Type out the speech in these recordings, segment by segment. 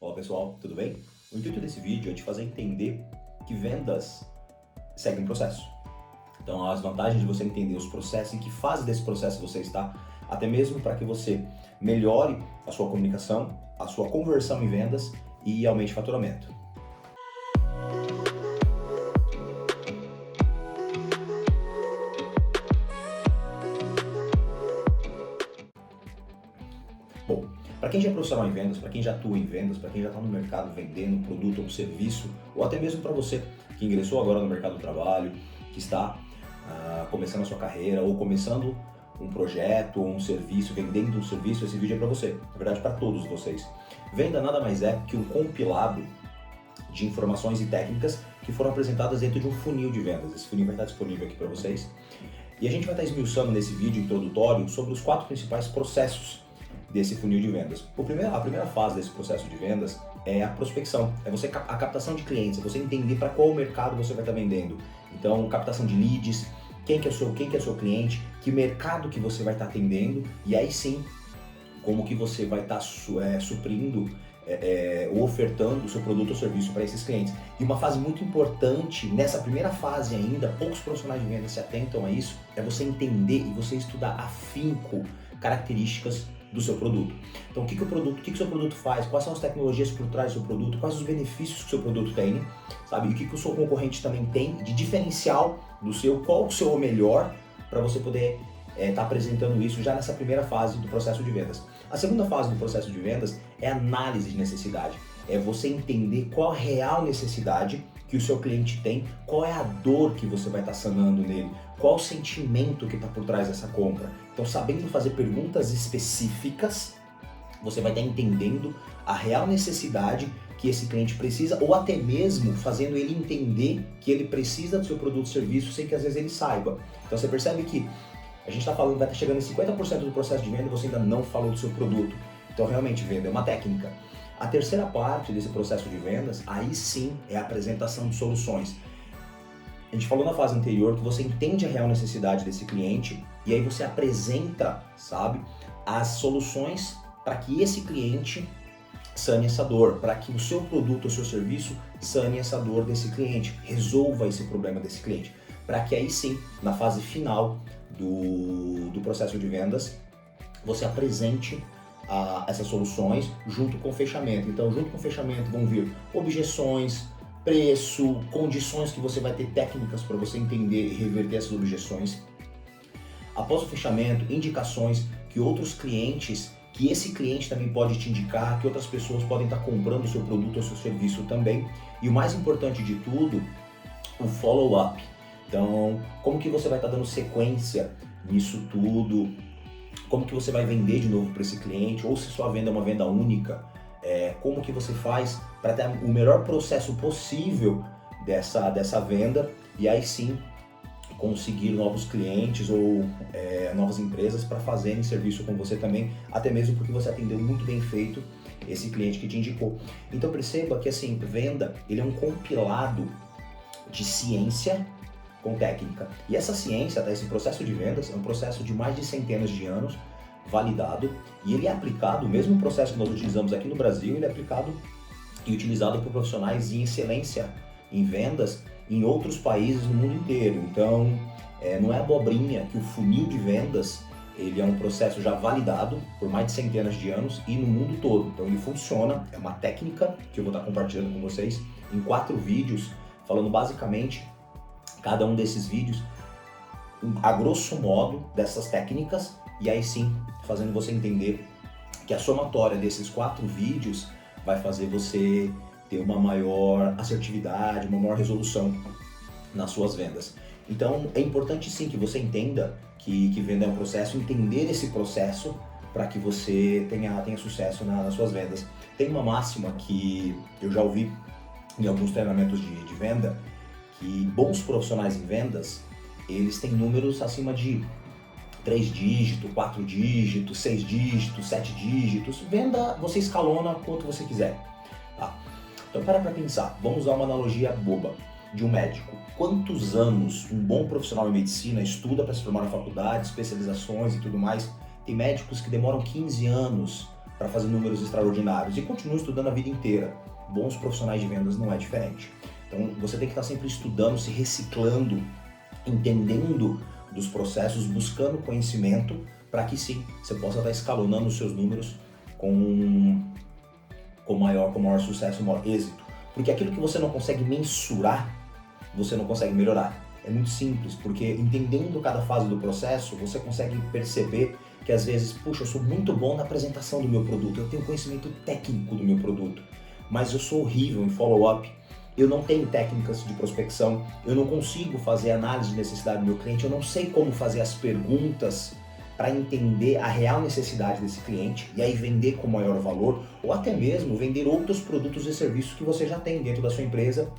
Olá pessoal, tudo bem? O intuito desse vídeo é te fazer entender que vendas seguem um processo. Então, as vantagens de você entender os processos, em que fase desse processo você está, até mesmo para que você melhore a sua comunicação, a sua conversão em vendas e aumente o faturamento. Bom, para quem já é profissional em vendas, para quem já atua em vendas, para quem já está no mercado vendendo um produto ou um serviço, ou até mesmo para você que ingressou agora no mercado do trabalho, que está começando a sua carreira ou começando um projeto ou um serviço, vendendo um serviço, esse vídeo é para você, na verdade para todos vocês. Venda nada mais é que um compilado de informações e técnicas que foram apresentadas dentro de um funil de vendas. Esse funil vai estar disponível aqui para vocês. E a gente vai estar esmiuçando nesse vídeo introdutório sobre os 4 principais processos desse funil de vendas. A primeira fase desse processo de vendas é a prospecção, é a captação de clientes, é você entender para qual mercado você vai estar vendendo. Então, captação de leads, quem que é o seu cliente, que mercado que você vai estar atendendo, e aí sim, como que você vai estar suprindo ou ofertando o seu produto ou serviço para esses clientes. E uma fase muito importante, nessa primeira fase ainda, poucos profissionais de vendas se atentam a isso, é você entender e você estudar afinco características do seu produto. Então, o que o seu produto faz, quais são as tecnologias por trás do seu produto, quais os benefícios que o seu produto tem, sabe? E o que o seu concorrente também tem de diferencial do seu, qual o seu melhor, para você poder estar apresentando isso já nessa primeira fase do processo de vendas. A segunda fase do processo de vendas é a análise de necessidade. É você entender qual a real necessidade que o seu cliente tem, qual é a dor que você vai estar sanando nele, qual o sentimento que está por trás dessa compra. Então, sabendo fazer perguntas específicas, você vai estar entendendo a real necessidade que esse cliente precisa, ou até mesmo fazendo ele entender que ele precisa do seu produto ou serviço sem que às vezes ele saiba. Então, você percebe que a gente está falando, vai estar chegando em 50% do processo de venda e você ainda não falou do seu produto. Então, realmente, venda é uma técnica. A terceira parte desse processo de vendas, aí sim, é a apresentação de soluções. A gente falou na fase anterior que você entende a real necessidade desse cliente e aí você apresenta, sabe, as soluções para que esse cliente sane essa dor, para que o seu produto ou seu serviço sane essa dor desse cliente, resolva esse problema desse cliente, para que aí sim, na fase final do processo de vendas, você apresente essas soluções junto com o fechamento. Então, junto com o fechamento vão vir objeções, preço, condições que você vai ter técnicas para você entender e reverter essas objeções. Após o fechamento, indicações que outros clientes, que esse cliente também pode te indicar, que outras pessoas podem estar comprando o seu produto ou seu serviço também. E o mais importante de tudo, o follow-up. Então, como que você vai estar dando sequência nisso tudo? Como que você vai vender de novo para esse cliente? Ou se sua venda é uma venda única, como que você faz para ter o melhor processo possível dessa venda e aí sim conseguir novos clientes ou novas empresas para fazerem serviço com você também, até mesmo porque você atendeu muito bem feito esse cliente que te indicou. Então perceba que assim, venda, ele é um compilado de ciência com técnica. E essa ciência, esse processo de vendas, é um processo de mais de centenas de anos, validado, e ele é aplicado, o mesmo processo que nós utilizamos aqui no Brasil, ele é aplicado e utilizado por profissionais em excelência em vendas em outros países no mundo inteiro. Então, não é abobrinha que o funil de vendas, ele é um processo já validado por mais de centenas de anos e no mundo todo. Então, ele funciona, é uma técnica que eu vou estar compartilhando com vocês em 4 vídeos, falando basicamente cada um desses vídeos, a grosso modo, dessas técnicas, e aí sim, fazendo você entender que a somatória desses 4 vídeos vai fazer você ter uma maior assertividade, uma maior resolução nas suas vendas. Então, é importante sim que você entenda que venda é um processo, entender esse processo para que você tenha sucesso nas suas vendas. Tem uma máxima que eu já ouvi em alguns treinamentos de venda, que bons profissionais em vendas, eles têm números acima de 3 dígitos, 4 dígitos, 6 dígitos, 7 dígitos. Venda, você escalona quanto você quiser. Tá? Então para pensar, vamos usar uma analogia boba de um médico. Quantos anos um bom profissional em medicina estuda para se formar na faculdade, especializações e tudo mais? Tem médicos que demoram 15 anos para fazer números extraordinários e continua estudando a vida inteira. Bons profissionais de vendas não é diferente. Então você tem que estar sempre estudando, se reciclando, entendendo dos processos, buscando conhecimento para que sim, você possa estar escalonando os seus números com maior sucesso, maior êxito. Porque aquilo que você não consegue mensurar, você não consegue melhorar. É muito simples, porque entendendo cada fase do processo, você consegue perceber que às vezes, puxa, eu sou muito bom na apresentação do meu produto, eu tenho conhecimento técnico do meu produto, mas eu sou horrível em follow-up, eu não tenho técnicas de prospecção, eu não consigo fazer análise de necessidade do meu cliente, eu não sei como fazer as perguntas para entender a real necessidade desse cliente e aí vender com maior valor ou até mesmo vender outros produtos e serviços que você já tem dentro da sua empresa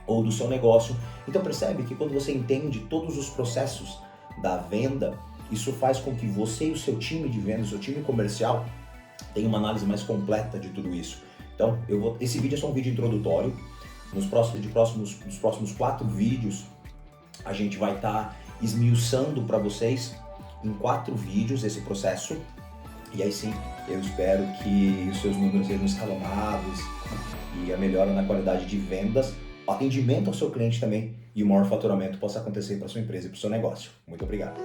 ou do seu negócio. Então percebe que quando você entende todos os processos da venda, isso faz com que você e o seu time de venda, o seu time comercial, tenham uma análise mais completa de tudo isso. Então, esse vídeo é só um vídeo introdutório. Nos próximos 4 vídeos, a gente vai estar esmiuçando para vocês em 4 vídeos esse processo. E aí sim, eu espero que os seus números sejam escalonados e a melhora na qualidade de vendas, o atendimento ao seu cliente também e o maior faturamento possa acontecer para sua empresa e para o seu negócio. Muito obrigado.